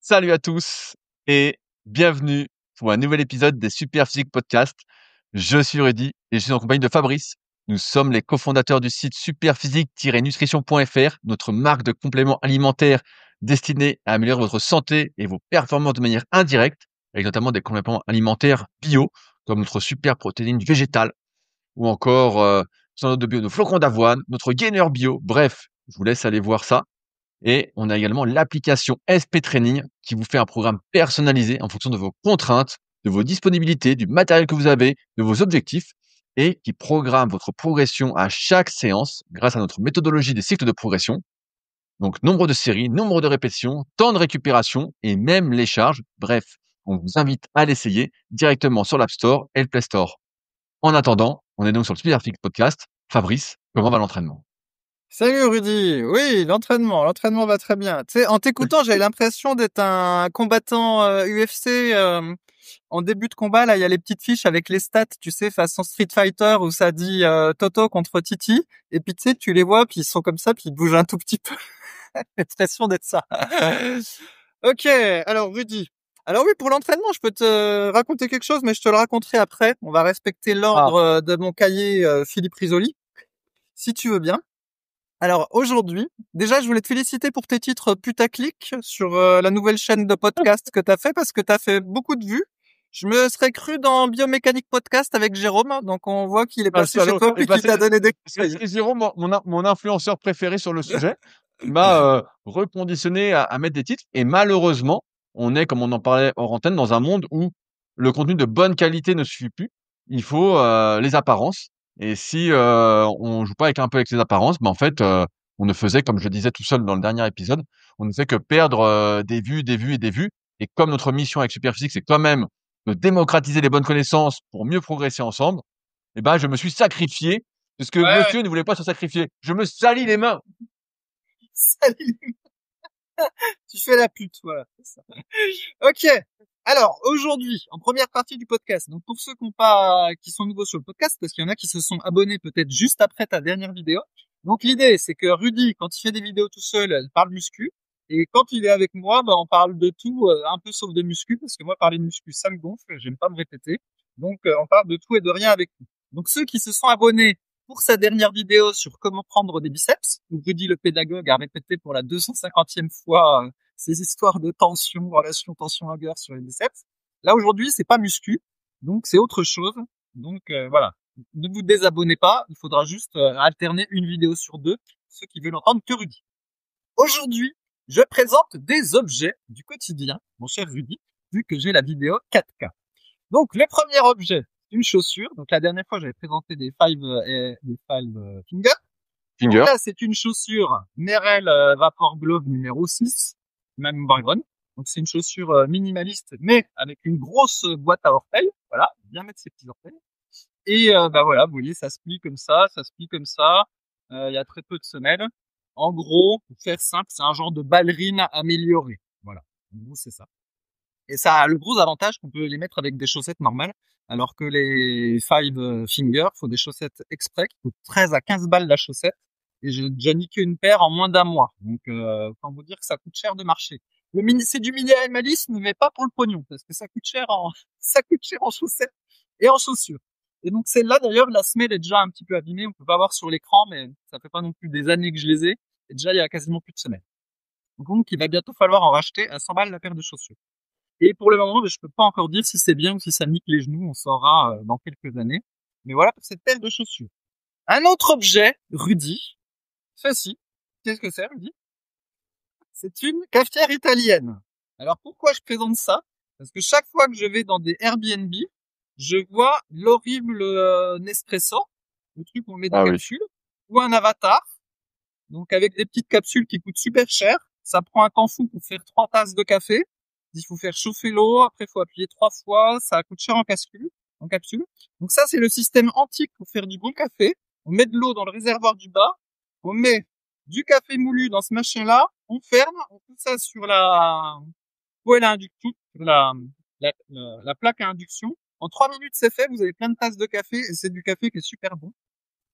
Salut à tous et bienvenue pour un nouvel épisode des Super Physique Podcast. Je suis Rudy et je suis en compagnie de Fabrice. Nous sommes les cofondateurs du site superphysique-nutrition.fr, notre marque de compléments alimentaires destinée à améliorer votre santé et vos performances de manière indirecte, avec notamment des compléments alimentaires bio, comme notre super protéine végétale ou encore sans notre bio, nos flocons d'avoine, notre gainer bio. Bref, je vous laisse aller voir ça. Et on a également l'application SP Training qui vous fait un programme personnalisé en fonction de vos contraintes, de vos disponibilités, du matériel que vous avez, de vos objectifs et qui programme votre progression à chaque séance grâce à notre méthodologie des cycles de progression. Donc, nombre de séries, nombre de répétitions, temps de récupération et même les charges. Bref, on vous invite à l'essayer directement sur l'App Store et le Play Store. En attendant, on est donc sur le Superphysique Podcast. Fabrice, comment va l'entraînement? Salut Rudy, oui, l'entraînement va très bien. Tu sais, en t'écoutant, j'avais l'impression d'être un combattant UFC. En début de combat, là, il y a les petites fiches avec les stats, tu sais, façon Street Fighter où ça dit Toto contre Titi. Et puis tu sais, tu les vois, puis ils sont comme ça, puis ils bougent un tout petit peu. L'impression d'être ça. Ok, alors Rudy. Alors oui, pour l'entraînement, je peux te raconter quelque chose, mais je te le raconterai après. On va respecter l'ordre de mon cahier Philippe Risoli, si tu veux bien. Alors aujourd'hui, déjà je voulais te féliciter pour tes titres putaclic sur la nouvelle chaîne de podcast que tu as fait parce que tu as fait beaucoup de vues. Je me serais cru dans Biomécanique Podcast avec Jérôme, donc on voit qu'il est passé chez toi puis qu'il t'a donné des conseils. C'est Jérôme, mon influenceur préféré sur le sujet, qui m'a reconditionné à mettre des titres. Et malheureusement, on est, comme on en parlait hors antenne, dans un monde où le contenu de bonne qualité ne suffit plus. Il faut les apparences. Et si on joue pas un peu avec les apparences, ben en fait, on ne faisait, comme je le disais tout seul dans le dernier épisode, on ne fait que perdre des vues, des vues et des vues. Et comme notre mission avec Superphysique, c'est quand même de démocratiser les bonnes connaissances pour mieux progresser ensemble, eh ben, je me suis sacrifié parce que Ouais, monsieur ne voulait pas se sacrifier. Je me salis les mains. salut, tu fais la pute, voilà. C'est ça. Ok. Alors aujourd'hui, en première partie du podcast, donc pour ceux qui sont nouveaux sur le podcast, parce qu'il y en a qui se sont abonnés peut-être juste après ta dernière vidéo. Donc l'idée, c'est que Rudy, quand il fait des vidéos tout seul, il parle muscu, et quand il est avec moi, on parle de tout, un peu sauf de muscu, parce que moi parler de muscu, ça me gonfle, j'aime pas me répéter. Donc on parle de tout et de rien avec nous. Donc ceux qui se sont abonnés pour sa dernière vidéo sur comment prendre des biceps, où Rudy le pédagogue a répété pour la 250e fois ces histoires de tension, relation tension-longueur sur les biceps. Là, aujourd'hui, c'est pas muscu, donc c'est autre chose. Donc, voilà. Ne vous désabonnez pas, il faudra juste alterner une vidéo sur deux, ceux qui veulent entendre que Rudy. Aujourd'hui, je présente des objets du quotidien, mon cher Rudy, vu que j'ai la vidéo 4K. Donc, le premier objet, une chaussure. Donc, la dernière fois, j'avais présenté des five fingers. Donc Finger. là, c'est une chaussure Merrell Vapor Glove numéro 6, même Byron. Donc c'est une chaussure minimaliste, mais avec une grosse boîte à orteils. Voilà, bien mettre ses petits orteils. Et voilà, vous voyez, ça se plie comme ça se plie comme ça. Il y a très peu de semelles. En gros, pour faire simple, c'est un genre de ballerine améliorée. Voilà, en gros, c'est ça. Et ça a le gros avantage qu'on peut les mettre avec des chaussettes normales, alors que les Five Finger, faut des chaussettes exprès qui coûtent 13 à 15 balles la chaussette. Et j'ai déjà niqué une paire en moins d'un mois. Donc, autant vous dire que ça coûte cher de marcher. C'est du minimalisme, mais pas pour le pognon, parce que ça coûte cher ça coûte cher en chaussettes et en chaussures. Et donc, celle-là, d'ailleurs, la semelle est déjà un petit peu abîmée. On peut pas voir sur l'écran, mais ça fait pas non plus des années que je les ai. Et déjà, il y a quasiment plus de semelle. Donc, il va bientôt falloir en racheter à 100 balles la paire de chaussures. Et pour le moment, je peux pas encore dire si c'est bien ou si ça nique les genoux. On saura dans quelques années. Mais voilà pour cette paire de chaussures. Un autre objet, Rudy. Ceci. Qu'est-ce que c'est, Rudy? C'est une cafetière italienne. Alors pourquoi je présente ça? Parce que chaque fois que je vais dans des Airbnb, je vois l'horrible Nespresso, le truc où on met des Ah oui. capsules, ou un avatar, donc avec des petites capsules qui coûtent super cher. Ça prend un temps fou pour faire 3 tasses de café. Il faut faire chauffer l'eau, après il faut appuyer 3 fois, ça coûte cher en capsule. Donc ça, c'est le système antique pour faire du bon café. On met de l'eau dans le réservoir du bas, on met du café moulu dans ce machin-là, on ferme, on fout ça sur la poêle à induction, sur la plaque à induction. En 3 minutes, c'est fait, vous avez plein de tasses de café et c'est du café qui est super bon.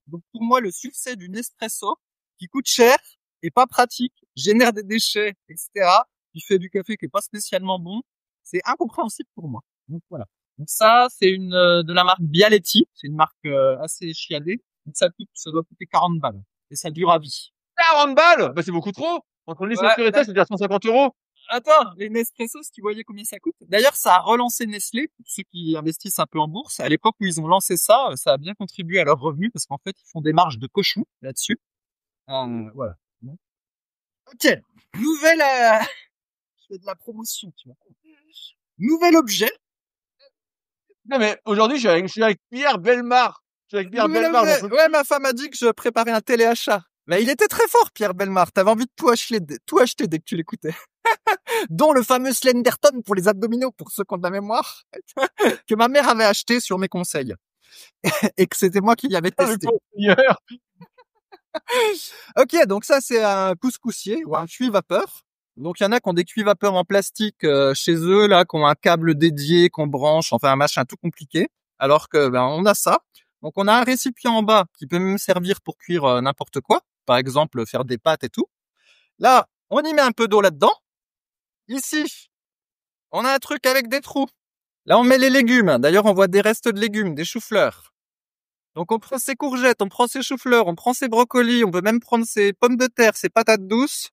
Donc pour moi, le succès du Nespresso, qui coûte cher et pas pratique, génère des déchets, etc., qui fait du café qui est pas spécialement bon, c'est incompréhensible pour moi. Donc voilà. Donc ça, c'est une de la marque Bialetti, c'est une marque assez chiadée. Donc ça doit coûter 40 balles et ça dure à vie. 40 balles! Bah, c'est beaucoup trop! Entre le Ouais, Nespresso et ça, c'est déjà 150 €. attends, les Nespresso, si tu voyais combien ça coûte. D'ailleurs, ça a relancé Nestlé, pour ceux qui investissent un peu en bourse. À l'époque où ils ont lancé ça, ça a bien contribué à leurs revenus parce qu'en fait, ils font des marges de cochon là-dessus. Voilà. Ok. Nouvelle, je fais de la promotion, tu vois. Nouvel objet. Non, mais aujourd'hui, je suis avec Pierre Bellemare. Je suis avec Pierre Nouvel Bellemare, j'en objet. peux Ouais, plus. ma femme a dit que je préparais un téléachat. Mais il était très fort, Pierre Belmar. T'avais envie de tout acheter dès que tu l'écoutais. Dont le fameux Slenderton pour les abdominaux, pour ceux qui ont de la mémoire, que ma mère avait acheté sur mes conseils. Et que c'était moi qui l'y avais Le testé. conseilleur. Ok, donc ça, c'est un couscoussier ou un cuit-vapeur. Donc, il y en a qui ont des cuits-vapeurs en plastique chez eux, là, qui ont un câble dédié, qu'on branche, enfin, un machin tout compliqué. Alors que, on a ça. Donc, on a un récipient en bas qui peut même servir pour cuire n'importe quoi. Par exemple, faire des pâtes et tout. Là, on y met un peu d'eau là-dedans. Ici, on a un truc avec des trous. Là, on met les légumes. D'ailleurs, on voit des restes de légumes, des choux-fleurs. Donc, on prend ses courgettes, on prend ses choux-fleurs, on prend ses brocolis, on peut même prendre ses pommes de terre, ses patates douces.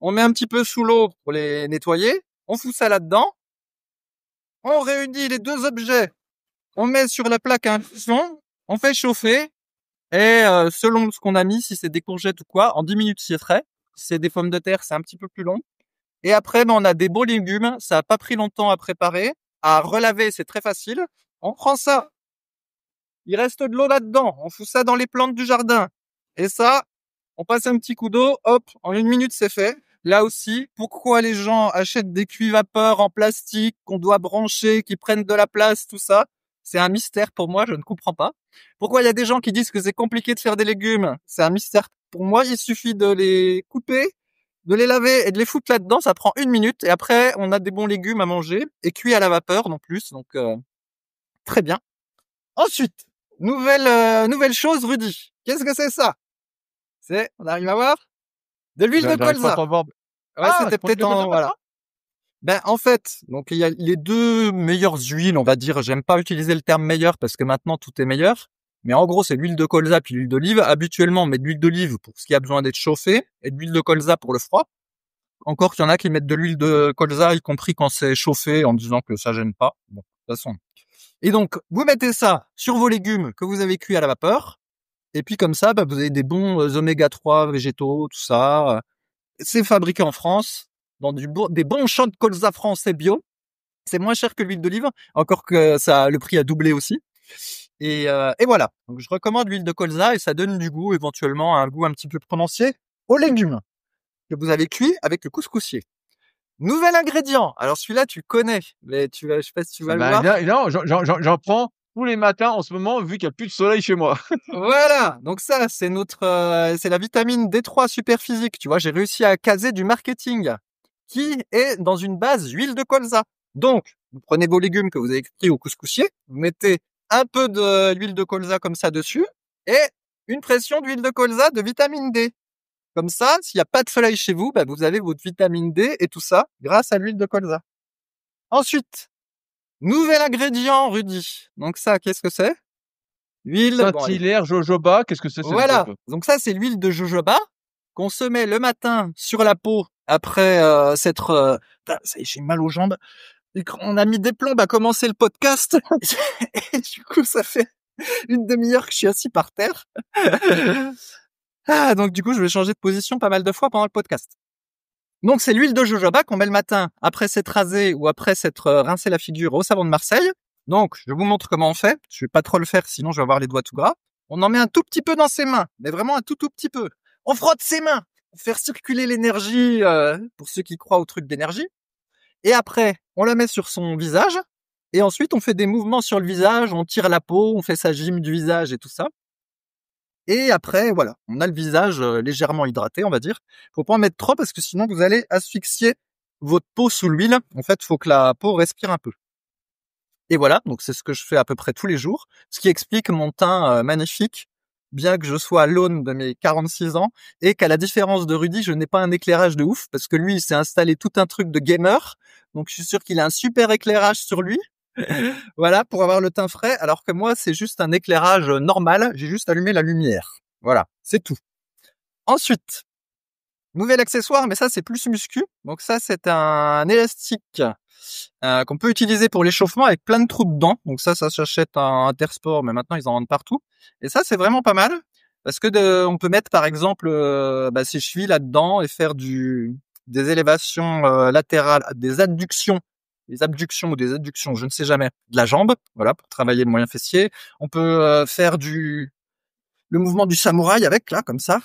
On met un petit peu sous l'eau pour les nettoyer. On fout ça là-dedans. On réunit les deux objets. On met sur la plaque à induction. On fait chauffer. Et selon ce qu'on a mis, si c'est des courgettes ou quoi, en 10 minutes c'est frais. Si c'est des pommes de terre, c'est un petit peu plus long. Et après, on a des beaux légumes. Ça n'a pas pris longtemps à préparer. À relaver, c'est très facile. On prend ça. Il reste de l'eau là-dedans. On fout ça dans les plantes du jardin. Et ça, on passe un petit coup d'eau. Hop, en 1 minute, c'est fait. Là aussi, pourquoi les gens achètent des cuits vapeur en plastique qu'on doit brancher, qui prennent de la place, tout ça? C'est un mystère pour moi, je ne comprends pas. Pourquoi il y a des gens qui disent que c'est compliqué de faire des légumes? C'est un mystère pour moi. Il suffit de les couper, de les laver et de les foutre là-dedans. Ça prend 1 minute et après, on a des bons légumes à manger et cuits à la vapeur non plus. Donc, très bien. Ensuite, nouvelle chose, Rudy. Qu'est-ce que c'est ça? On arrive à voir? De l'huile de J'arrive pas à colza. t'en voir. Ouais, Ah, c'était tu prends peut-être du colza voilà. maintenant? En fait, donc il y a les deux meilleures huiles, on va dire. J'aime pas utiliser le terme meilleur parce que maintenant tout est meilleur. Mais en gros, c'est l'huile de colza puis l'huile d'olive. Habituellement, on met de l'huile d'olive pour ce qui a besoin d'être chauffé et de l'huile de colza pour le froid. Encore qu'il y en a qui mettent de l'huile de colza, y compris quand c'est chauffé, en disant que ça gêne pas. Bon, de toute façon. Et donc, vous mettez ça sur vos légumes que vous avez cuits à la vapeur. Et puis comme ça, vous avez des bons oméga 3 végétaux, tout ça. C'est fabriqué en France, dans des bons champs de colza français bio. C'est moins cher que l'huile d'olive, encore que ça, le prix a doublé aussi. Et voilà. Donc je recommande l'huile de colza et ça donne du goût, éventuellement un goût un petit peu prononcé aux légumes que vous avez cuits avec le couscoussier. Nouvel ingrédient. Alors celui-là, tu connais, mais je sais pas si tu vas le Ben, voir. non, j'en prends tous les matins en ce moment, vu qu'il y a plus de soleil chez moi. Voilà, donc ça, c'est la vitamine D3 super physique. Tu vois, j'ai réussi à caser du marketing qui est dans une base huile de colza. Donc, vous prenez vos légumes que vous avez cuits au couscoussier, vous mettez un peu d'huile de colza comme ça dessus et une pression d'huile de colza de vitamine D. Comme ça, s'il n'y a pas de soleil chez vous, vous avez votre vitamine D et tout ça grâce à l'huile de colza. Ensuite, nouvel ingrédient, Rudy. Donc ça, qu'est-ce que c'est? Huile, bon allez. Saint-Hilaire, jojoba, qu'est-ce que c'est ce Voilà. truc? Donc ça, c'est l'huile de jojoba qu'on se met le matin sur la peau après s'être... putain, ça y est, j'ai mal aux jambes. Et on a mis des plombes à commencer le podcast. Et du coup, ça fait 1 demi-heure que je suis assis par terre. Donc du coup, je vais changer de position pas mal de fois pendant le podcast. Donc c'est l'huile de jojoba qu'on met le matin après s'être rasé ou après s'être rincé la figure au savon de Marseille. Donc je vous montre comment on fait. Je vais pas trop le faire, sinon je vais avoir les doigts tout gras. On en met un tout petit peu dans ses mains, mais vraiment un tout petit peu. On frotte ses mains pour faire circuler l'énergie, pour ceux qui croient au truc d'énergie. Et après, on la met sur son visage. Et ensuite, on fait des mouvements sur le visage, on tire la peau, on fait sa gym du visage et tout ça. Et après, voilà, on a le visage légèrement hydraté, on va dire. Faut pas en mettre trop parce que sinon vous allez asphyxier votre peau sous l'huile. En fait, faut que la peau respire un peu. Et voilà, donc c'est ce que je fais à peu près tous les jours, ce qui explique mon teint magnifique bien que je sois à l'aune de mes 46 ans, et qu'à la différence de Rudy, je n'ai pas un éclairage de ouf, parce que lui, il s'est installé tout un truc de gamer, donc je suis sûr qu'il a un super éclairage sur lui, voilà, pour avoir le teint frais, alors que moi, c'est juste un éclairage normal, j'ai juste allumé la lumière. Voilà, c'est tout. Ensuite, nouvel accessoire, mais ça, c'est plus muscu. Donc ça, c'est un élastique qu'on peut utiliser pour l'échauffement avec plein de trous dedans. Donc ça s'achète en Intersport, mais maintenant, ils en vendent partout. Et ça, c'est vraiment pas mal, parce que on peut mettre, par exemple, ses chevilles là-dedans et faire des élévations latérales, des abductions ou des adductions, je ne sais jamais, de la jambe, voilà, pour travailler le moyen fessier. On peut faire le mouvement du samouraï avec, là, comme ça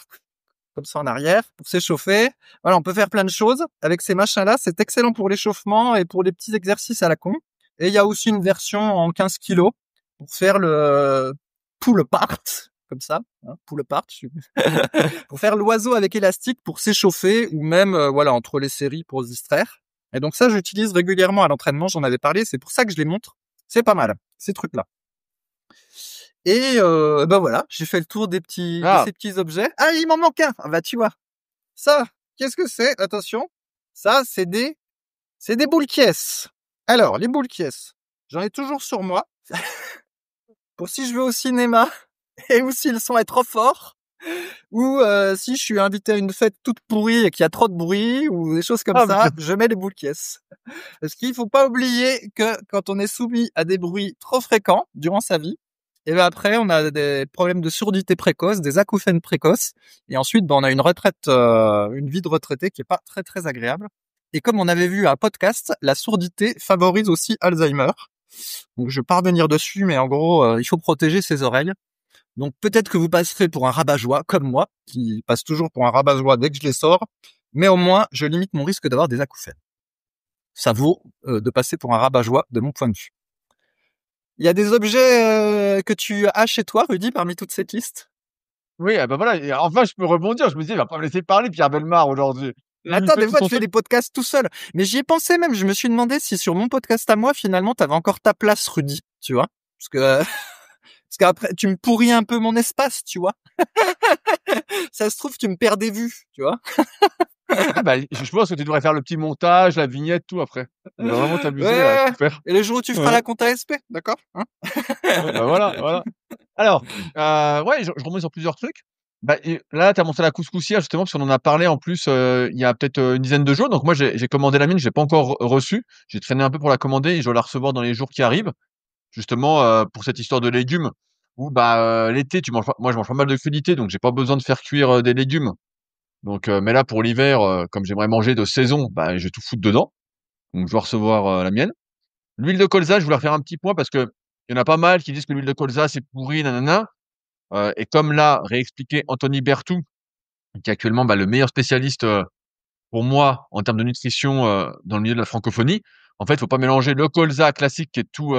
en arrière, pour s'échauffer. Voilà, on peut faire plein de choses avec ces machins-là. C'est excellent pour l'échauffement et pour les petits exercices à la con. Et il y a aussi une version en 15 kilos pour faire le pull apart, comme ça, hein, pull apart, pour faire l'oiseau avec élastique pour s'échauffer ou même, voilà, entre les séries pour se distraire. Et donc ça, j'utilise régulièrement à l'entraînement. J'en avais parlé. C'est pour ça que je les montre. C'est pas mal, ces trucs-là. Et voilà, j'ai fait le tour de ces petits objets. Ah, il m'en manque un. Ah bah tu vois. Ça, qu'est-ce que c'est? Attention. Ça, c'est des boules caisses. Alors, les boules caisses, j'en ai toujours sur moi. Pour si je vais au cinéma et ou si le son est trop fort, ou si je suis invité à une fête toute pourrie et qu'il y a trop de bruit ou des choses comme ça, je mets les boules caisses. Parce qu'il faut pas oublier que quand on est soumis à des bruits trop fréquents durant sa vie, et ben après on a des problèmes de surdité précoce, des acouphènes précoces, et ensuite on a une vie de retraité qui est pas très très agréable. Et comme on avait vu à un podcast, la surdité favorise aussi Alzheimer. Donc je vais pas revenir dessus, mais en gros il faut protéger ses oreilles. Donc peut-être que vous passerez pour un rabat-joie comme moi, qui passe toujours pour un rabat-joie dès que je les sors, mais au moins je limite mon risque d'avoir des acouphènes. Ça vaut de passer pour un rabat-joie de mon point de vue. Il y a des objets que tu as chez toi, Rudy, parmi toute cette liste? Oui, ah bah, voilà et enfin je peux rebondir. Je me disais: «Il va pas me laisser parler Pierre Bellemare aujourd'hui». Mais Il attends, fait des tout fois son tu fais truc. des podcasts tout seul. Mais j'y ai pensé même, je me suis demandé si sur mon podcast à moi, finalement, t'avais encore ta place, Rudy, tu vois? Parce que parce qu'après tu me pourris un peu mon espace, tu vois? Ça se trouve, tu me perds des vues, tu vois? Ah bah, je pense que tu devrais faire le petit montage, la vignette, tout après. Tu vas vraiment t'amuser à Ouais, tout faire. et le jour où tu feras Ouais, la compta SP, d'accord? Hein? ouais, bah, voilà, voilà. Alors, ouais, je rebondis sur plusieurs trucs. Bah et là, tu as montré la couscoussière justement parce qu'on en a parlé en plus, il y a peut-être, une dizaine de jours. Donc moi, j'ai commandé la mienne, je l'ai pas encore reçue. J'ai traîné un peu pour la commander et je dois la recevoir dans les jours qui arrivent. Justement, pour cette histoire de légumes où, bah, l'été, tu manges pas moi, je mange pas mal de crudités, donc j'ai pas besoin de faire cuire, des légumes. Donc mais là, pour l'hiver, comme j'aimerais manger de saison, bah, je vais tout foutre dedans. Donc je dois recevoir, la mienne. L'huile de colza, je voulais refaire un petit point parce qu'il y en a pas mal qui disent que l'huile de colza, c'est pourri, nanana. Et comme l'a réexpliqué Anthony Berthoud, qui est actuellement, bah, le meilleur spécialiste, pour moi, en termes de nutrition, dans le milieu de la francophonie, en fait, il faut pas mélanger le colza classique qui est tout,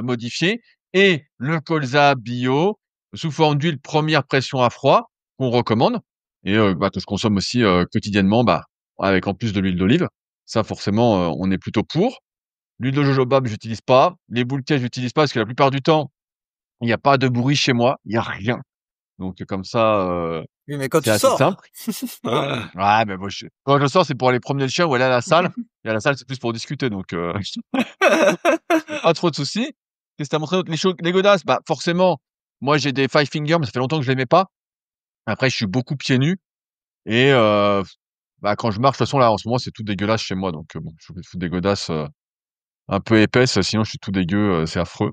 modifié et le colza bio sous forme d'huile première pression à froid qu'on recommande et bah, que je consomme aussi, quotidiennement, bah, avec en plus de l'huile d'olive. Ça forcément, on est plutôt pour. L'huile de jojoba, j'utilise pas. Les boules j'utilise pas parce que la plupart du temps, il y a pas de bruit chez moi, il y a rien. Donc comme ça, Oui, mais quand c'est tu assez sors. simple. Ouais, mais moi quand je sors, c'est pour aller promener le chien ou aller à la salle et à la salle, c'est plus pour discuter donc pas trop de soucis. Qu'est-ce que tu as montré d'autre? Les godasses, bah, forcément, moi j'ai des Five Finger, mais ça fait longtemps que je les mets pas. Après, je suis beaucoup pieds nus et bah, quand je marche, de toute façon, là, en ce moment, c'est tout dégueulasse chez moi donc bon, je vais foutre des godasses, un peu épaisses, sinon je suis tout dégueu, c'est affreux.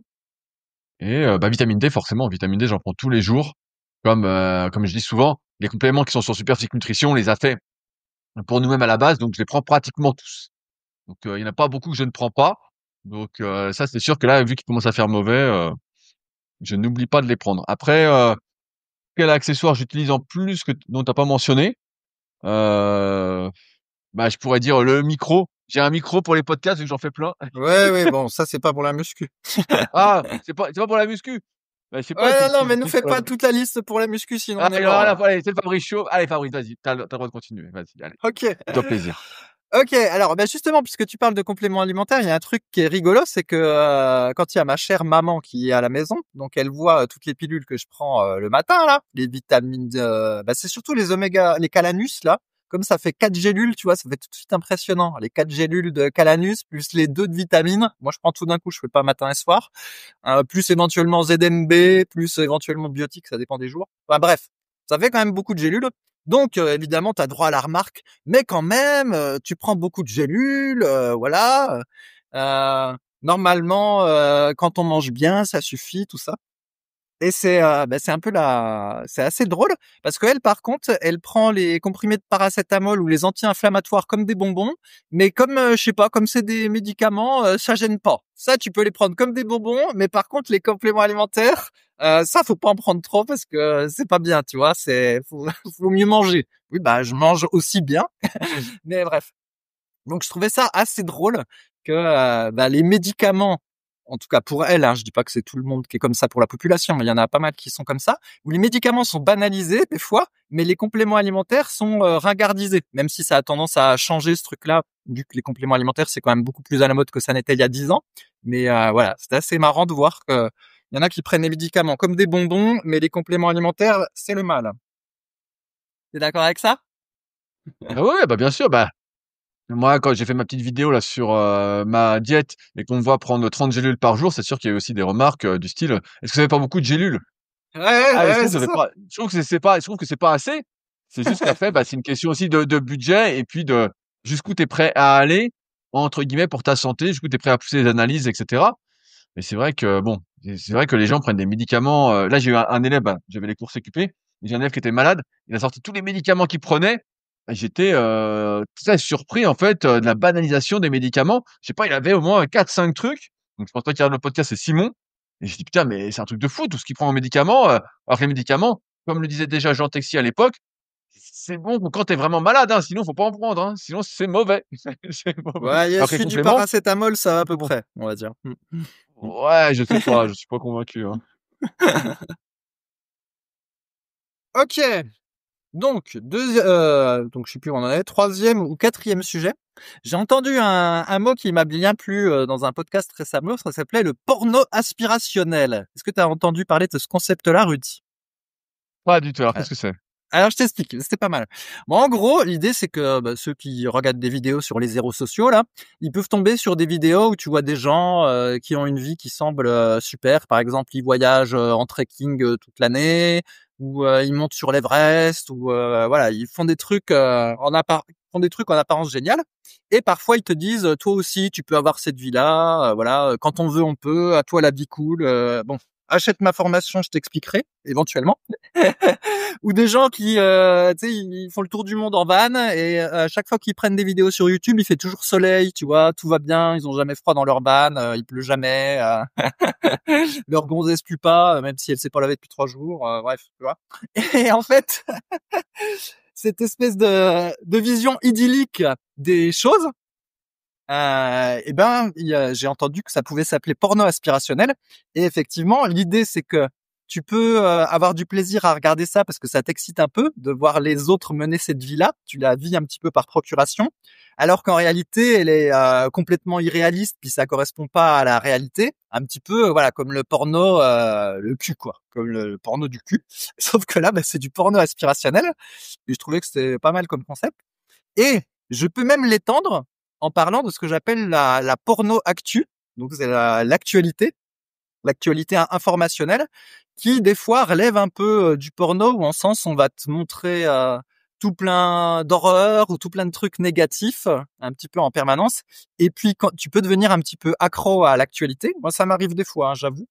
Et bah, vitamine D forcément, vitamine D, j'en prends tous les jours. Comme je dis souvent, les compléments qui sont sur Superphysique Nutrition, on les a faits pour nous-mêmes à la base, donc je les prends pratiquement tous. Donc il y en a pas beaucoup que je ne prends pas. Donc ça, c'est sûr que là, vu qu'il commence à faire mauvais, je n'oublie pas de les prendre. Après, quel accessoire j'utilise en plus dont tu as pas mentionné? Heu, bah, je pourrais dire le micro. J'ai un micro pour les podcasts vu que j'en fais plein. Ouais, oui, bon, ça, c'est pas pour la muscu. Ah, c'est pas pour la muscu? Bah, je sais pas Ouais, si non, si mais si nous si je fais pourrais pas toute la liste pour la muscu, sinon ah, on est il en a mort, rien à là. foutre. Allez, c'est le Fabrice Show. Allez Fabrice, vas-y, tu as le droit de continuer. Vas-y, allez, OK. fais-toi plaisir. Ok, alors justement, puisque tu parles de compléments alimentaires, il y a un truc qui est rigolo, c'est que quand il y a ma chère maman qui est à la maison, donc elle voit toutes les pilules que je prends le matin là, les vitamines, c'est surtout les oméga, les Calanus là. Comme ça fait 4 gélules, tu vois, ça fait tout de suite impressionnant. Les 4 gélules de Calanus plus les 2 de vitamines. Moi, je prends tout d'un coup, je fais pas matin et soir. Plus éventuellement ZMB, plus éventuellement biotique, ça dépend des jours. Enfin bref, ça fait quand même beaucoup de gélules. Donc évidemment, tu as droit à la remarque, mais quand même, tu prends beaucoup de gélules, voilà. Euh, Normalement, quand on mange bien, ça suffit, tout ça. Et c'est un peu c'est assez drôle parce qu'elle, par contre, elle prend les comprimés de paracétamol ou les anti-inflammatoires comme des bonbons, mais comme je sais pas, comme c'est des médicaments, ça gêne pas. Ça, tu peux les prendre comme des bonbons, mais par contre, les compléments alimentaires, ça, faut pas en prendre trop parce que c'est pas bien, tu vois. Faut mieux manger. Oui, je mange aussi bien, mais bref. Donc je trouvais ça assez drôle que les médicaments, en tout cas pour elle, hein, je dis pas que c'est tout le monde qui est comme ça pour la population, mais il y en a pas mal qui sont comme ça, où les médicaments sont banalisés des fois, mais les compléments alimentaires sont ringardisés, même si ça a tendance à changer ce truc-là, vu que les compléments alimentaires c'est quand même beaucoup plus à la mode que ça n'était il y a 10 ans. Mais voilà, c'était assez marrant de voir que il y en a qui prennent les médicaments comme des bonbons, mais les compléments alimentaires c'est le mal. T'es d'accord avec ça? Ah ouais, bah, bien sûr, bah, moi, quand j'ai fait ma petite vidéo là sur, ma diète et qu'on me voit prendre 30 gélules par jour, c'est sûr qu'il y a eu aussi des remarques, du style: «Est-ce que ça fait pas beaucoup de gélules?» Ouais, ouais, Ah, mais je ouais, trouve que c'est ça fait ça. pas je trouve que c'est pas je trouve que c'est pas assez. C'est juste qu'après, bah, c'est une question aussi de budget et puis de jusqu'où tu es prêt à aller, entre guillemets, «pour ta santé», jusqu'où tu es prêt à pousser les analyses et cetera. Mais c'est vrai que bon, c'est vrai que les gens prennent des médicaments, là, j'ai eu un élève, bah, j'avais les cours récupés, j'ai un élève qui était malade, il a sorti tous les médicaments qu'il prenait et j'étais, très surpris, en fait, de la banalisation des médicaments. Je sais pas, il avait au moins 4 5 trucs, donc je pense pas qu'il regarde le podcast, c'est Simon et je dis: «Putain, mais c'est un truc de fou tout ce qu'il prend en médicaments», alors que les médicaments, comme le disait déjà Jean Texier à l'époque, c'est bon que quand tu es vraiment malade, hein, sinon faut pas en prendre, hein, sinon c'est mauvais. C'est mauvais. Ouais, il y a Alors que les celui du compléments, paracétamol, ça va à c'est peu bon. près, on va dire. Ouais, je suis pas convaincu, hein. Ok, donc je sais plus où on en est, troisième ou quatrième sujet. J'ai entendu un mot qui m'a bien plu dans un podcast récemment, ça s'appelait le porno aspirationnel. Est-ce que tu as entendu parler de ce concept-là, Rudy? Pas du tout, alors qu'est-ce que c'est? Alors je t'explique, c'était pas mal. Bon, en gros, l'idée c'est que ceux qui regardent des vidéos sur les réseaux sociaux là, ils peuvent tomber sur des vidéos où tu vois des gens qui ont une vie qui semble super. Par exemple, ils voyagent en trekking toute l'année, ou ils montent sur l'Everest, ou voilà, ils font des trucs font des trucs en apparence géniales. Et parfois ils te disent, toi aussi, tu peux avoir cette vie-là. Voilà, quand on veut, on peut. À toi la vie cool. Bon, achète ma formation, je t'expliquerai éventuellement. Ou des gens qui, tu sais, ils font le tour du monde en van et à chaque fois qu'ils prennent des vidéos sur YouTube, il fait toujours soleil, tu vois, tout va bien, ils ont jamais froid dans leur van, il pleut jamais, leur gonzesse pue pas, même si elle s'est pas lavée depuis 3 jours, bref, tu vois. Et en fait, cette espèce de vision idyllique des choses, j'ai entendu que ça pouvait s'appeler porno aspirationnel. Et effectivement, l'idée c'est que tu peux avoir du plaisir à regarder ça parce que ça t'excite un peu de voir les autres mener cette vie-là. Tu la vis un petit peu par procuration, alors qu'en réalité, elle est complètement irréaliste, puis ça correspond pas à la réalité. Un petit peu, voilà, comme le porno, le cul, quoi, comme le porno du cul. Sauf que là, c'est du porno aspirationnel. Et je trouvais que c'était pas mal comme concept. Et je peux même l'étendre en parlant de ce que j'appelle la porno actu. Donc c'est l'actualité informationnelle qui des fois relève un peu du porno où en sens on va te montrer tout plein d'horreurs ou tout plein de trucs négatifs un petit peu en permanence. Et puis quand tu peux devenir un petit peu accro à l'actualité. Moi ça m'arrive des fois, hein, j'avoue.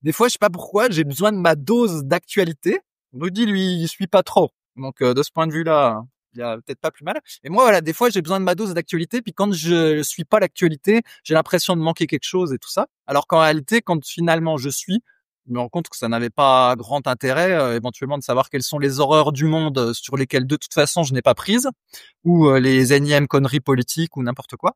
Des fois je sais pas pourquoi j'ai besoin de ma dose d'actualité. Rudy lui il suit pas trop. Donc de ce point de vue-là, il y a peut-être pas plus mal. Et moi, voilà, des fois, j'ai besoin de ma dose d'actualité. Puis quand je suis pas l'actualité, j'ai l'impression de manquer quelque chose et tout ça. Alors qu'en réalité, quand finalement je suis, je me rends compte que ça n'avait pas grand intérêt, éventuellement de savoir quelles sont les horreurs du monde sur lesquelles de toute façon je n'ai pas prise, ou les énièmes conneries politiques ou n'importe quoi.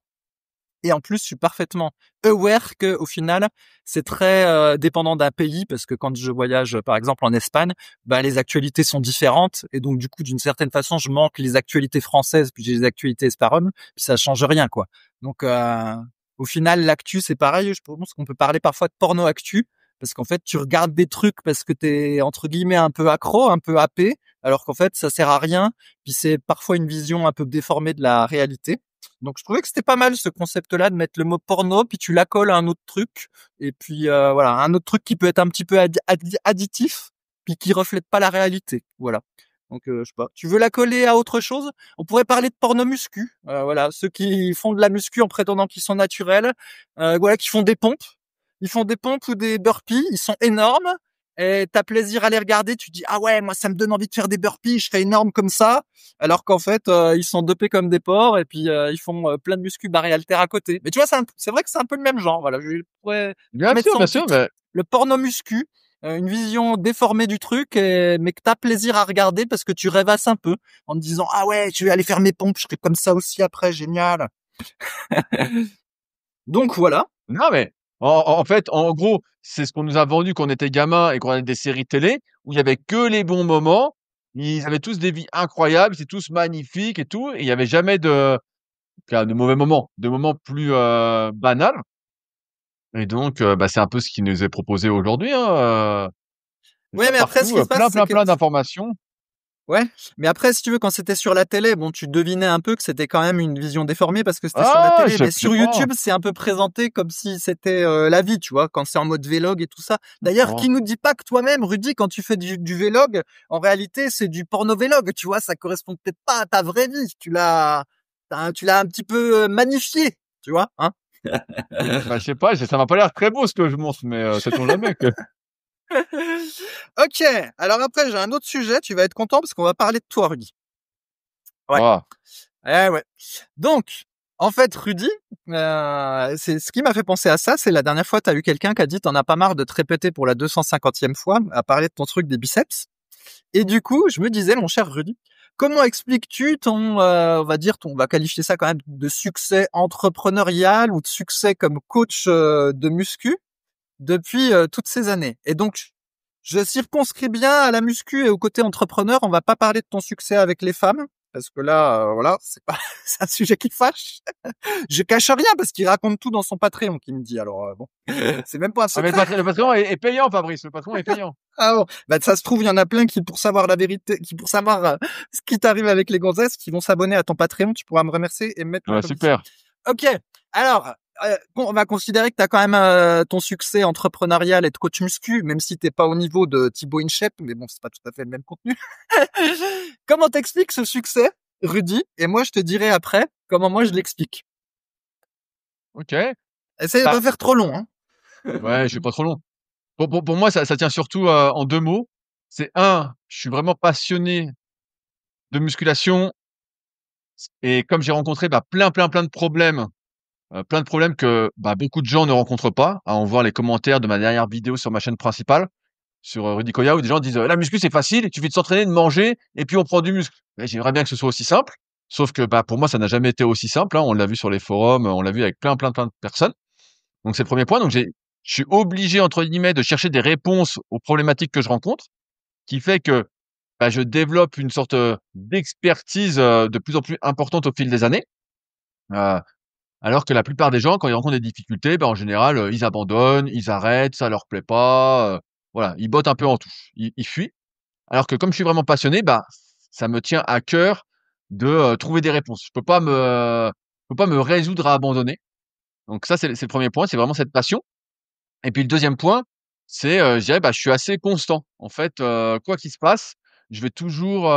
Et en plus, je suis parfaitement aware que au final, c'est très dépendant d'un pays parce que quand je voyage, par exemple en Espagne, bah les actualités sont différentes et donc du coup, d'une certaine façon, je manque les actualités françaises puis j'ai les actualités espagnoles, puis ça change rien quoi. Donc au final, l'actu c'est pareil. Je pense qu'on peut parler parfois de porno actu parce qu'en fait, tu regardes des trucs parce que t'es entre guillemets un peu accro, un peu happé, alors qu'en fait, ça sert à rien. Puis c'est parfois une vision un peu déformée de la réalité. Donc je trouvais que c'était pas mal ce concept-là de mettre le mot porno, puis tu l'accoles à un autre truc, et puis voilà, un autre truc qui peut être un petit peu additif, puis qui reflète pas la réalité. Voilà. Donc je sais pas. Tu veux la coller à autre chose? On pourrait parler de porno muscu. Voilà, ceux qui font de la muscu en prétendant qu'ils sont naturels, voilà, qui font des pompes. Ils font des pompes ou des burpees, ils sont énormes. Et t'as plaisir à les regarder, tu dis ah ouais moi ça me donne envie de faire des burpees, je serais énorme comme ça, alors qu'en fait ils sont dopés comme des porcs et puis ils font plein de muscu barres et haltères à côté. Mais tu vois c'est vrai que c'est un peu le même genre, voilà, je pourrais mettre ça en Bien sûr, titre. mais Le porno muscu, une vision déformée du truc, mais que t'as plaisir à regarder parce que tu rêvasses un peu en te disant ah ouais je vais aller faire mes pompes, je serai comme ça aussi après, génial. Donc voilà. non, mais en fait, en gros, c'est ce qu'on nous a vendu quand on était gamin et qu'on avait des séries télé où il y avait que les bons moments. Ils avaient tous des vies incroyables, c'est tous magnifiques et tout, et il y avait jamais de mauvais moments, de moments plus banals. Et donc, bah, c'est un peu ce qui nous est proposé aujourd'hui, hein. C'est Ouais ça mais après ce partout, qui se passe plein, c'est plein, que plein d'informations. ouais, mais après, si tu veux, quand c'était sur la télé, bon, tu devinais un peu que c'était quand même une vision déformée parce que c'était sur la Ah, télé. Mais je sais sur pas. YouTube, c'est un peu présenté comme si c'était la vie, tu vois, quand c'est en mode vlog et tout ça. D'ailleurs, Oh. qui nous dit pas que toi-même, Rudy, quand tu fais du vlog, en réalité, c'est du porno vlog, tu vois, ça correspond peut-être pas à ta vraie vie. Tu l'as un petit peu magnifié, tu vois, hein. Bah, je sais pas, ça m'a pas l'air très beau ce que je montre, mais sait-on jamais que. Ok, alors après, j'ai un autre sujet, tu vas être content parce qu'on va parler de toi, Rudy. Ouais. Ah, Ouais. Donc, en fait, Rudy, c'est ce qui m'a fait penser à ça. C'est la dernière fois, tu as eu quelqu'un qui a dit, t'en as pas marre de te répéter pour la 250e fois à parler de ton truc des biceps. Et du coup, je me disais, mon cher Rudy, comment expliques-tu ton, on va qualifier ça quand même de succès entrepreneurial ou de succès comme coach de muscu depuis toutes ces années? Et donc, je circonscris bien à la muscu et au côté entrepreneur. On va pas parler de ton succès avec les femmes. Parce que là, voilà, c'est pas, c'est un sujet qui fâche. Je cache rien parce qu'il raconte tout dans son Patreon, qu'il me dit. Alors bon, c'est même pas un ah mais secret. le patron est payant, Fabrice, le patron est payant. Ah bon, bah ça se trouve, il y en a plein qui, pour savoir la vérité, qui pour savoir ce qui t'arrive avec les gonzesses, qui vont s'abonner à ton Patreon. Tu pourras me remercier et me mettre ma Ouais, commission. super. Ok. Alors, on va considérer que tu as quand même ton succès entrepreneurial et de coach muscu, même si t'es pas au niveau de Thibaut InShape, mais bon, c'est pas tout à fait le même contenu. Comment t'expliques ce succès, Rudy? Et moi, je te dirai après comment moi je l'explique. OK. Essaye de Bah, pas faire trop long, hein. ouais, je suis pas trop long. Pour moi, ça tient surtout en 2 mots. C'est un, je suis vraiment passionné de musculation et comme j'ai rencontré, bah, plein de problèmes que, bah, beaucoup de gens ne rencontrent pas. À en voir les commentaires de ma dernière vidéo sur ma chaîne principale, sur, Rudy Koya, où des gens disent: «La muscu, c'est facile, il suffit de s'entraîner, de manger et puis on prend du muscle». Mais j'aimerais bien que ce soit aussi simple. Sauf que, bah, pour moi, ça n'a jamais été aussi simple, hein. On l'a vu sur les forums, on l'a vu avec plein de personnes. Donc c'est le premier point. Donc je suis «obligé» entre guillemets de chercher des réponses aux problématiques que je rencontre, qui fait que, bah, je développe une sorte, d'expertise, de plus en plus importante au fil des années. Heu, alors que la plupart des gens, quand ils rencontrent des difficultés, bah, en général, ils abandonnent, ils arrêtent, ça leur plaît pas, voilà, ils bottent un peu en touche, ils fuient. Alors que comme je suis vraiment passionné, bah, ça me tient à cœur de, trouver des réponses. Je peux pas me résoudre à abandonner. Donc ça, c'est le 1er point, c'est vraiment cette passion. Et puis le deuxième point, c'est, je dirais, bah, je suis assez constant. En fait, quoi qu'il se passe, je vais toujours,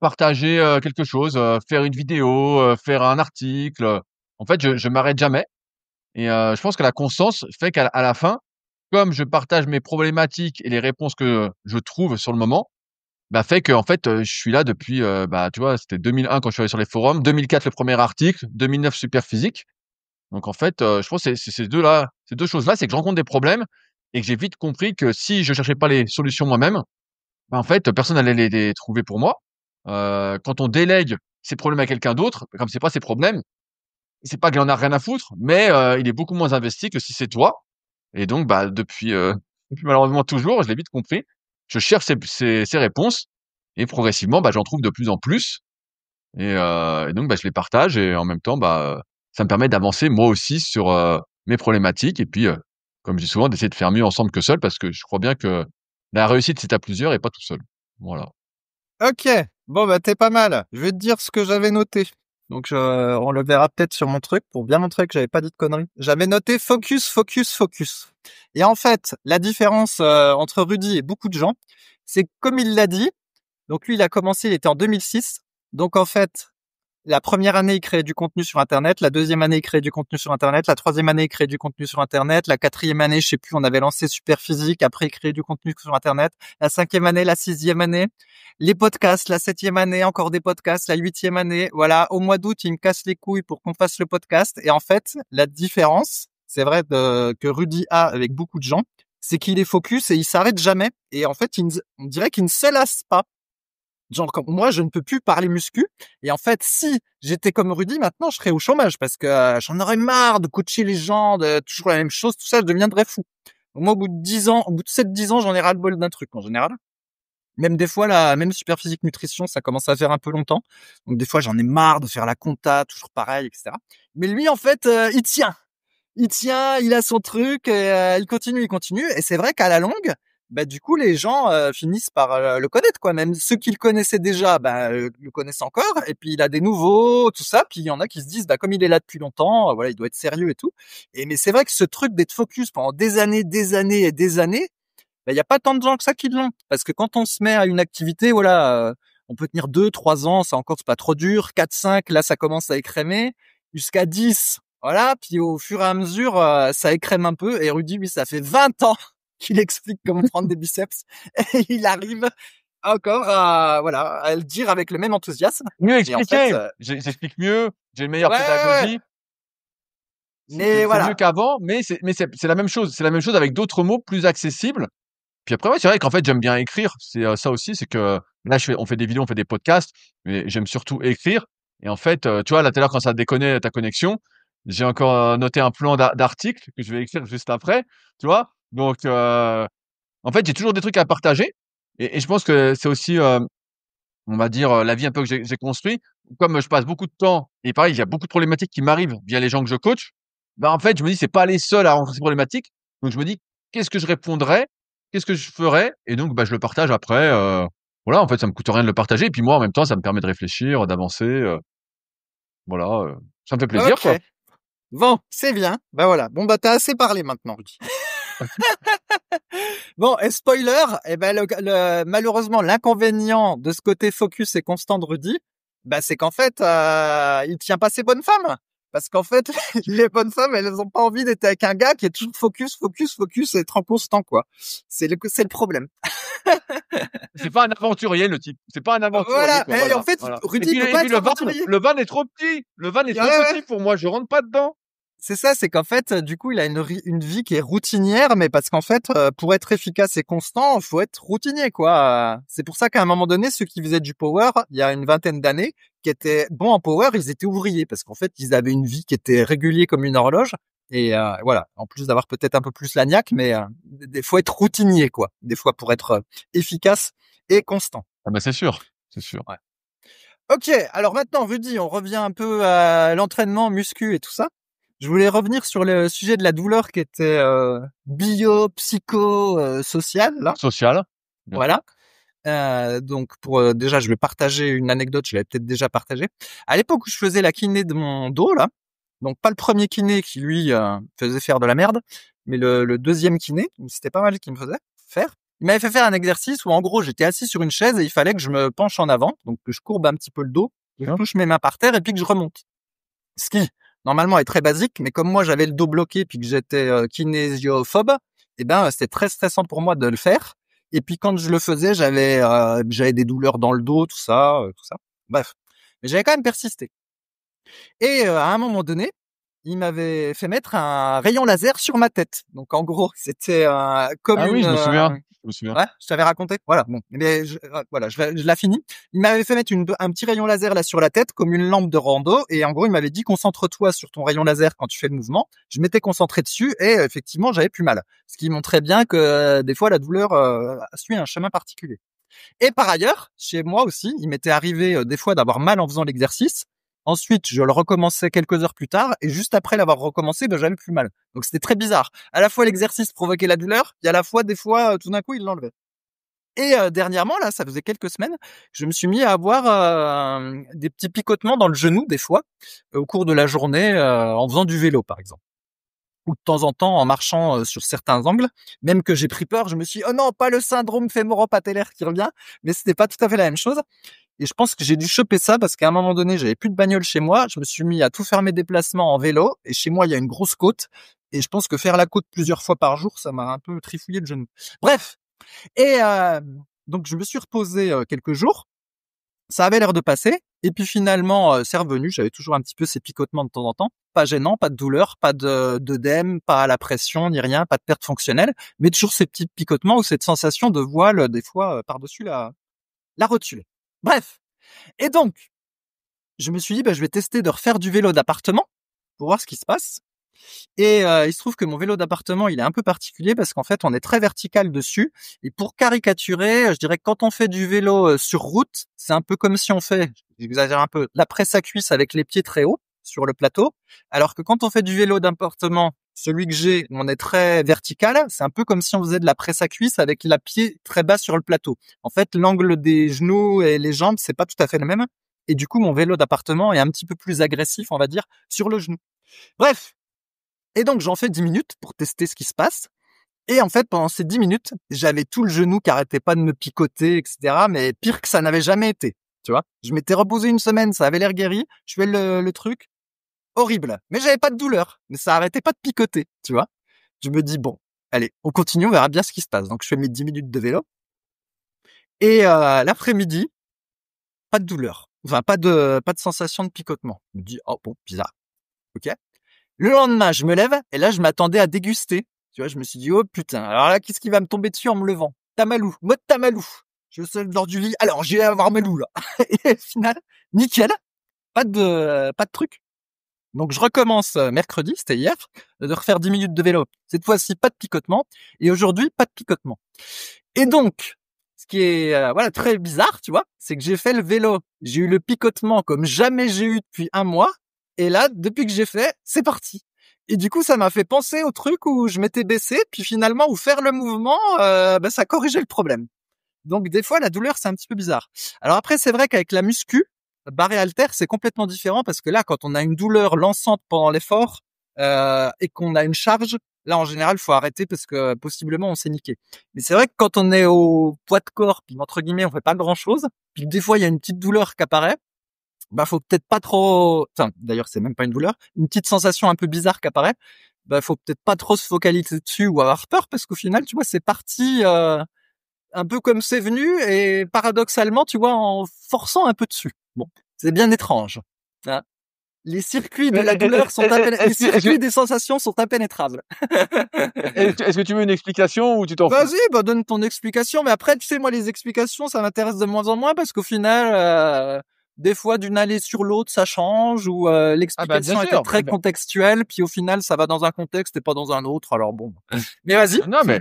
partager, quelque chose, faire une vidéo, faire un article, en fait, je m'arrête jamais et je pense que la constance fait qu'à la fin, comme je partage mes problématiques et les réponses que je trouve sur le moment, bah, fait qu'en fait, je suis là depuis, bah, tu vois, c'était 2001 quand je suis allé sur les forums, 2004 le premier article, 2009 Superphysique. Donc en fait, je pense que c'est ces 2 choses-là, c'est que je rencontre des problèmes et que j'ai vite compris que si je cherchais pas les solutions moi-même, bah, en fait, personne allait les trouver pour moi. Quand on délègue ses problèmes à quelqu'un d'autre, comme c'est pas ses problèmes, c'est pas qu'il en a rien à foutre, mais il est beaucoup moins investi que si c'est toi. Et donc, bah, depuis malheureusement toujours, je l'ai vite compris. Je cherche ces réponses et progressivement, bah, j'en trouve de plus en plus. Et donc, bah, je les partage et en même temps, bah, ça me permet d'avancer moi aussi sur mes problématiques. Et puis, comme je dis souvent, d'essayer de faire mieux ensemble que seul, parce que je crois bien que la réussite, c'est à plusieurs et pas tout seul. Voilà. Ok, bon bah t'es pas mal. Je vais te dire ce que j'avais noté. Donc on le verra peut-être sur mon truc pour bien montrer que j'avais pas dit de conneries. J'avais noté focus, focus, focus. Et en fait, la différence entre Rudy et beaucoup de gens, c'est que comme il l'a dit, donc lui il a commencé, il était en 2006. Donc en fait, la première année, il créait du contenu sur Internet. La deuxième année, il créait du contenu sur Internet. La troisième année, il créait du contenu sur Internet. La quatrième année, je sais plus, on avait lancé Super Physique. Après, il créait du contenu sur Internet. La cinquième année, la sixième année, les podcasts. La septième année, encore des podcasts. La huitième année, voilà. Au mois d'août, il me casse les couilles pour qu'on fasse le podcast. Et en fait, la différence, c'est vrai que Rudy a avec beaucoup de gens, c'est qu'il est focus et il s'arrête jamais. Et en fait, on dirait qu'il ne se lasse pas. Genre, comme moi, je ne peux plus parler muscu. Et en fait, si j'étais comme Rudy, maintenant, je serais au chômage parce que j'en aurais marre de coacher les gens, de toujours la même chose, tout ça, je deviendrais fou. Moi, au bout de 10 ans, au bout de 7-10 ans, j'en ai ras-le-bol d'un truc, en général. Même des fois, même super physique nutrition, ça commence à faire un peu longtemps. Donc, des fois, j'en ai marre de faire la compta, toujours pareil, etc. Mais lui, en fait, il tient. Il tient, il a son truc, et, il continue, il continue. Et c'est vrai qu'à la longue, bah du coup les gens finissent par le connaître quoi. Même ceux qui le connaissaient déjà, bah le connaissent encore. Et puis il a des nouveaux, tout ça. Puis il y en a qui se disent, bah comme il est là depuis longtemps, voilà, il doit être sérieux et tout. Et mais c'est vrai que ce truc d'être focus pendant des années et des années, bah il y a pas tant de gens que ça qui l'ont. Parce que quand on se met à une activité, voilà, on peut tenir 2-3 ans, ça encore c'est pas trop dur. 4-5, là ça commence à écrémer. Jusqu'à 10. Voilà, puis au fur et à mesure, ça écrème un peu. Et Rudy, lui, ça fait 20 ans qu'il explique comment prendre des biceps. Et il arrive encore à le dire avec le même enthousiasme. Mieux Et en fait, expliquer. J'explique mieux. J'ai une meilleure ouais, ouais, ouais. pédagogie. Mais C'est mieux voilà. qu'avant, mais c'est la même chose. C'est la même chose avec d'autres mots plus accessibles. Puis après, ouais, c'est vrai qu'en fait, j'aime bien écrire. C'est ça aussi, c'est que là, on fait des vidéos, on fait des podcasts, mais j'aime surtout écrire. Et en fait, tu vois, là, tout à l'heure, quand ça déconnait ta connexion, j'ai encore noté un plan d'article que je vais écrire juste après, tu vois. Donc, en fait, j'ai toujours des trucs à partager. Et je pense que c'est aussi, on va dire, la vie un peu que j'ai construit. Comme je passe beaucoup de temps, et pareil, il y a beaucoup de problématiques qui m'arrivent via les gens que je coach. Bah, en fait, je me dis, c'est pas les seuls à rencontrer ces problématiques. Donc, je me dis, qu'est-ce que je répondrais? Qu'est-ce que je ferais? Et donc, bah, je le partage après. Voilà, en fait, ça me coûte rien de le partager. Et puis moi, en même temps, ça me permet de réfléchir, d'avancer. Voilà, ça me fait plaisir, Ok. quoi. Bon, c'est bien. Bah voilà. Bon, bah t'as assez parlé maintenant, Rudy. Bon, et spoiler, eh ben malheureusement, l'inconvénient de ce côté focus et constant de Rudy, bah c'est qu'en fait, il tient pas ses bonnes femmes. Parce qu'en fait, les bonnes femmes, elles ont pas envie d'être avec un gars qui est toujours focus, focus, focus et être en constant, quoi. C'est le problème. C'est pas un aventurier, le type. C'est pas un aventurier, Voilà. quoi. Et en Voilà, fait, voilà. Rudy peut Et pas puis être aventurier. le van est trop petit. Le van est Ouais, trop ouais. petit pour moi. Je rentre pas dedans. C'est ça, c'est qu'en fait, du coup, il a une vie qui est routinière, mais parce qu'en fait, pour être efficace et constant, faut être routinier, quoi. C'est pour ça qu'à un moment donné, ceux qui faisaient du power, il y a une vingtaine d'années, qui étaient bons en power, ils étaient ouvriers, parce qu'en fait, ils avaient une vie qui était régulière comme une horloge. Et voilà, en plus d'avoir peut-être un peu plus la niaque, mais des fois être routinier, quoi. Des fois pour être efficace et constant. Ah bah, c'est sûr. C'est sûr. Ouais. Ok, alors maintenant, Rudy, on revient un peu à l'entraînement muscu et tout ça. Je voulais revenir sur le sujet de la douleur qui était bio, psycho, social, là. Social, bien sûr. Voilà. Donc pour déjà, je vais partager une anecdote, je l'avais peut-être déjà partagée. À l'époque où je faisais la kiné de mon dos, là, donc pas le premier kiné qui lui faisait faire de la merde, mais le deuxième kiné, où c'était pas mal qu'il me faisait faire. Il m'avait fait faire un exercice où en gros j'étais assis sur une chaise et il fallait que je me penche en avant, donc que je courbe un petit peu le dos, que je Bien. touche mes mains par terre et puis que je remonte. Ce qui normalement est très basique, mais comme moi j'avais le dos bloqué puis que j'étais kinésiophobe, eh ben c'était très stressant pour moi de le faire. Et puis quand je le faisais, j'avais des douleurs dans le dos, tout ça, tout ça. Bref, mais j'avais quand même persisté. Et à un moment donné, il m'avait fait mettre un rayon laser sur ma tête. Donc en gros, c'était comme Ah oui, une je me souviens. je me souviens. Ouais, je t'avais raconté. Voilà. Bon, mais voilà, je l'ai fini. Il m'avait fait mettre un petit rayon laser là sur la tête, comme une lampe de rando, et en gros, il m'avait dit concentre-toi sur ton rayon laser quand tu fais le mouvement. Je m'étais concentré dessus et effectivement, j'avais plus mal. Ce qui montrait bien que des fois, la douleur suit un chemin particulier. Et par ailleurs, chez moi aussi, il m'était arrivé des fois d'avoir mal en faisant l'exercice. Ensuite, je le recommençais quelques heures plus tard, et juste après l'avoir recommencé, ben, j'avais plus mal. Donc c'était très bizarre. À la fois l'exercice provoquait la douleur, et à la fois des fois, tout d'un coup, il l'enlevait. Et dernièrement, là, ça faisait quelques semaines, je me suis mis à avoir des petits picotements dans le genou des fois, au cours de la journée, en faisant du vélo, par exemple. Ou de temps en temps en marchant sur certains angles, même que j'ai pris peur, je me suis dit, oh non, pas le syndrome fémoro-patellaire qui revient, mais c'était pas tout à fait la même chose. Et je pense que j'ai dû choper ça parce qu'à un moment donné, j'avais plus de bagnole chez moi, je me suis mis à tout faire mes déplacements en vélo, et chez moi, il y a une grosse côte, et je pense que faire la côte plusieurs fois par jour, ça m'a un peu trifouillé le genou. Bref, et donc je me suis reposé quelques jours, ça avait l'air de passer, et puis finalement, c'est revenu. J'avais toujours un petit peu ces picotements de temps en temps. Pas gênant, pas de douleur, pas d'œdème, pas à la pression, ni rien, pas de perte fonctionnelle, mais toujours ces petits picotements ou cette sensation de voile, des fois, par-dessus la rotule. Bref. Et donc, je me suis dit, bah, je vais tester de refaire du vélo d'appartement pour voir ce qui se passe. Et il se trouve que mon vélo d'appartement, il est un peu particulier parce qu'en fait, on est très vertical dessus. Et pour caricaturer, je dirais que quand on fait du vélo sur route, c'est un peu comme si on fait, j'exagère un peu, la presse à cuisse avec les pieds très hauts sur le plateau. Alors que quand on fait du vélo d'appartement, celui que j'ai, on est très vertical. C'est un peu comme si on faisait de la presse à cuisse avec la pied très bas sur le plateau. En fait, l'angle des genoux et les jambes, c'est pas tout à fait le même. Et du coup, mon vélo d'appartement est un petit peu plus agressif, on va dire, sur le genou. Bref. Et donc, j'en fais 10 minutes pour tester ce qui se passe. Et en fait, pendant ces 10 minutes, j'avais tout le genou qui arrêtait pas de me picoter, etc. Mais pire que ça n'avait jamais été. Tu vois, je m'étais reposé une semaine, ça avait l'air guéri. Je fais le truc. Horrible. Mais j'avais pas de douleur. Mais ça arrêtait pas de picoter. Tu vois, je me dis, bon, allez, on continue, on verra bien ce qui se passe. Donc, je fais mes 10 minutes de vélo. Et l'après-midi, pas de douleur. Enfin, pas de sensation de picotement. Je me dis, oh bon, bizarre. Ok. Le lendemain, je me lève et là, je m'attendais à déguster. Tu vois, je me suis dit, oh putain, alors là, qu'est-ce qui va me tomber dessus en me levant? Tamalou, mode Tamalou. Je suis lors du lit. Alors, j'ai avoir mes loups, là. Et au final, nickel. Pas de truc. Donc, je recommence mercredi, c'était hier, de refaire 10 minutes de vélo. Cette fois-ci, pas de picotement. Et aujourd'hui, pas de picotement. Et donc, ce qui est, voilà, très bizarre, tu vois, c'est que j'ai fait le vélo. J'ai eu le picotement comme jamais j'ai eu depuis un mois. Et là, depuis que j'ai fait, c'est parti. Et du coup, ça m'a fait penser au truc où je m'étais baissé, puis finalement, où faire le mouvement, ça corrigeait le problème. Donc, des fois, la douleur, c'est un petit peu bizarre. Alors après, c'est vrai qu'avec la muscu, barre et haltère, c'est complètement différent parce que là, quand on a une douleur lançante pendant l'effort et qu'on a une charge, là, en général, il faut arrêter parce que possiblement, on s'est niqué. Mais c'est vrai que quand on est au poids de corps, puis entre guillemets, on fait pas grand-chose, puis des fois, il y a une petite douleur qui apparaît, bah faut peut-être pas trop, enfin d'ailleurs c'est même pas une douleur, une petite sensation un peu bizarre qui apparaît, bah faut peut-être pas trop se focaliser dessus ou avoir peur parce qu'au final tu vois c'est parti un peu comme c'est venu et paradoxalement tu vois en forçant un peu dessus. Bon, c'est bien étrange. Hein, les circuits de la douleur sont les circuits des sensations sont impénétrables. Est-ce que tu veux une explication ou tu t'en fous? Vas-y, bah donne ton explication, mais après tu sais moi les explications ça m'intéresse de moins en moins parce qu'au final des fois d'une allée sur l'autre ça change ou l'explication Bien était sûr. très contextuelle puis au final ça va dans un contexte et pas dans un autre alors bon. Mais vas-y. Non, mais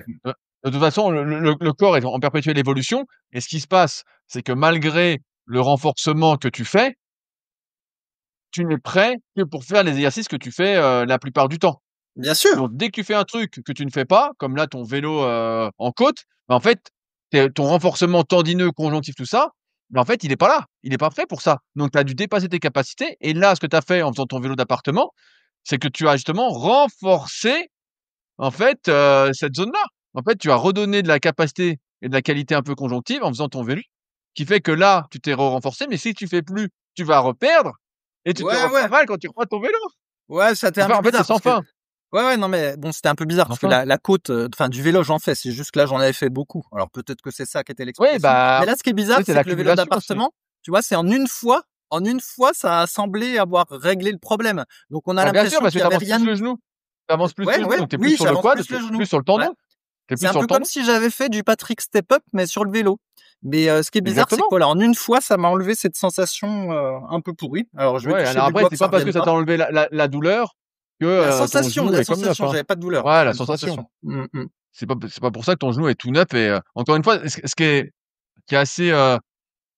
de toute façon, le corps est en perpétuelle évolution et ce qui se passe, c'est que malgré le renforcement que tu fais, tu n'es prêt que pour faire les exercices que tu fais, la plupart du temps. Bien sûr. Donc dès que tu fais un truc que tu ne fais pas, comme là ton vélo, en côte, bah, en fait, ton renforcement tendineux, conjonctif, tout ça, bah, en fait, il est pas là. Il est pas prêt pour ça. Donc tu as dû dépasser tes capacités et là, ce que tu as fait en faisant ton vélo d'appartement, c'est que tu as justement renforcé, en fait, cette zone-là. En fait, tu as redonné de la capacité et de la qualité un peu conjonctive en faisant ton vélo, qui fait que là, tu t'es renforcé, mais si tu fais plus, tu vas reperdre et tu te Ouais refais ouais. mal quand tu reprends ton vélo. Ouais, ça t'est un Enfin, peu en fait, c'est bizarre sans parce que fin. ouais, non, mais bon, c'était un peu bizarre parce que Enfin. la côte, enfin, du vélo, j'en fais. C'est juste que là, j'en avais fait beaucoup. Alors peut-être que c'est ça qui était Oui, l'explication. Mais bah, là, ce qui est bizarre, oui, c'est c'est que le vélo l'accumulation aussi. d'appartement, tu vois, c'est en une fois, ça a semblé avoir réglé le problème. Donc on a Bah, bien sûr, l'impression parce que qu'il y tu avait avances rien. plus le genou. Tu avances plus Ouais, le genou, ouais, donc tu es plus oui, sur le j'avance quad, plus tu es le genou. plus sur le Ouais. tendon. T'es C'est plus un sur le peu comme tendon? si j'avais fait du Patrick Step Up, mais sur le vélo. Mais ce qui est bizarre, c'est que Exactement. voilà, en une fois, ça m'a enlevé cette sensation un peu pourrie. Alors, je vais Ouais, toucher alors du après, bois que c'est ça pas parce que revienne ça pas. t'a enlevé la douleur que ton genou La est comme neuf, sensation, hein. j'avais pas de douleur. Ouais, la C'était une sensation. sensation. Mm. C'est pas pour ça que ton genou est tout neuf et encore une fois, ce qui est assez,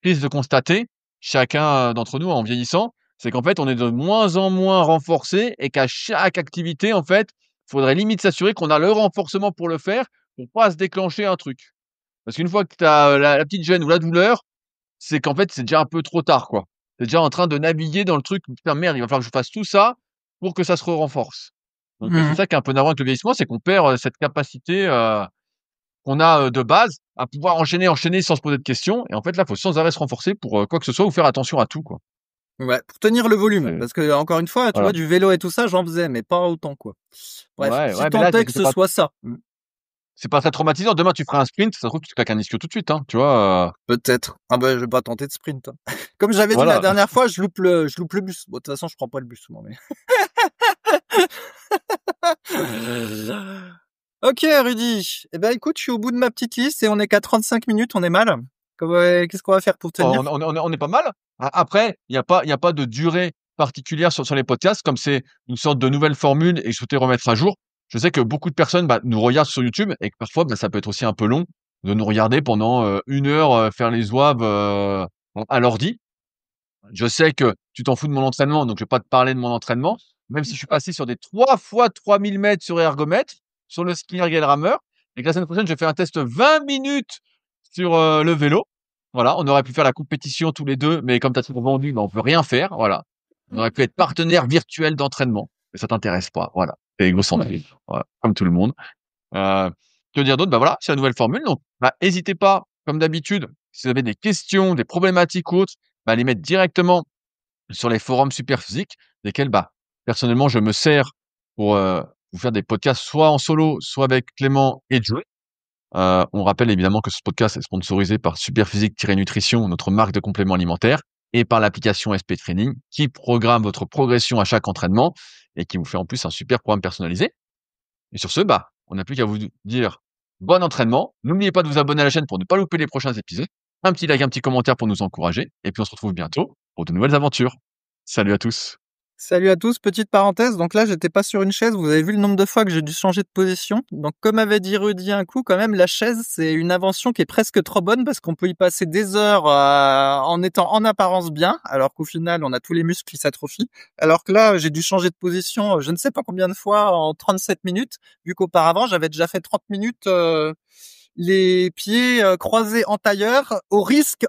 triste de constater, chacun, d'entre nous en vieillissant, c'est qu'en fait, on est de moins en moins renforcé et qu'à chaque activité, en fait, faudrait limite s'assurer qu'on a le renforcement pour le faire, pour pas se déclencher un truc. Parce qu'une fois que tu as, la petite gêne ou la douleur, c'est qu'en fait, c'est déjà un peu trop tard, quoi. Tu es déjà en train de naviguer dans le truc, putain merde, il va falloir que je fasse tout ça pour que ça se renforce. Donc, c'est Mm. ça qui est un peu navrant avec le vieillissement, c'est qu'on perd, cette capacité, qu'on a, de base à pouvoir enchaîner sans se poser de questions et en fait, là, faut sans arrêt se renforcer pour, quoi que ce soit ou faire attention à tout, quoi. Ouais, pour tenir le volume. C'est Parce que, encore une fois, tu voilà. vois, du vélo et tout ça, j'en faisais, mais pas autant, quoi. Bref, Ouais, si ouais, mais tant là, est que ce soit ça. c'est pas très traumatisant. Demain, tu feras un sprint, ça se trouve, tu te claques un ischio tout de suite, hein, tu vois? Peut-être. Ah bah, je vais pas tenter de sprint, hein. Comme j'avais dit la Voilà. dernière fois, je loupe le bus. Bon, de toute façon, je prends pas le bus souvent, mais. Ok, Rudy. Eh ben, écoute, je suis au bout de ma petite liste et on est qu'à 35 minutes, on est mal. Qu'est-ce qu'on va faire pour tenir? On est pas mal. Après, il y a pas de durée particulière sur les podcasts, comme c'est une sorte de nouvelle formule et que je souhaitais remettre à jour. Je sais que beaucoup de personnes, nous regardent sur YouTube et que parfois, ça peut être aussi un peu long de nous regarder pendant, 1 heure, faire les zouaves, à l'ordi. Je sais que tu t'en fous de mon entraînement, donc je vais pas te parler de mon entraînement, même si je suis passé sur des 3 fois 3000 mètres sur ergomètre, sur le ski erg et le rameur et que la semaine prochaine, je vais faire un test 20 minutes sur, le vélo. Voilà, on aurait pu faire la compétition tous les 2, mais comme tu as tout vendu, on peut rien faire, voilà. On aurait pu être partenaires virtuels d'entraînement, mais ça t'intéresse pas, voilà. Tu es égocentrique, voilà, comme tout le monde. Heu, que dire d'autre? Voilà, c'est la nouvelle formule donc hésitez pas, comme d'habitude, si vous avez des questions, des problématiques ou autres, à les mettre directement sur les forums Superphysique, desquels, personnellement, je me sers pour, vous faire des podcasts soit en solo, soit avec Clément et Joey. On rappelle évidemment que ce podcast est sponsorisé par Superphysique-Nutrition, notre marque de compléments alimentaires, et par l'application SP Training, qui programme votre progression à chaque entraînement et qui vous fait en plus un super programme personnalisé. Et sur ce, on n'a plus qu'à vous dire bon entraînement. N'oubliez pas de vous abonner à la chaîne pour ne pas louper les prochains épisodes. Un petit like, un petit commentaire pour nous encourager. Et puis on se retrouve bientôt pour de nouvelles aventures. Salut à tous. Salut à tous, petite parenthèse. Donc là, j'étais pas sur une chaise. Vous avez vu le nombre de fois que j'ai dû changer de position. Donc, comme avait dit Rudy un coup, quand même, la chaise, c'est une invention qui est presque trop bonne parce qu'on peut y passer des heures en étant en apparence bien, alors qu'au final, on a tous les muscles qui s'atrophient. Alors que là, j'ai dû changer de position, je ne sais pas combien de fois en 37 minutes, vu qu'auparavant, j'avais déjà fait 30 minutes les pieds croisés en tailleur, au risque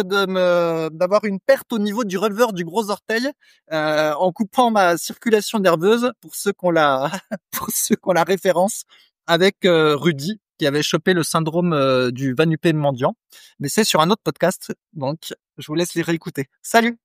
d'avoir une perte au niveau du releveur du gros orteil, en coupant ma circulation nerveuse pour ceux qu'on la pour ceux qu'on la référence avec Rudy qui avait chopé le syndrome du va-nu-pieds mendiant. Mais c'est sur un autre podcast, donc je vous laisse les réécouter. Salut.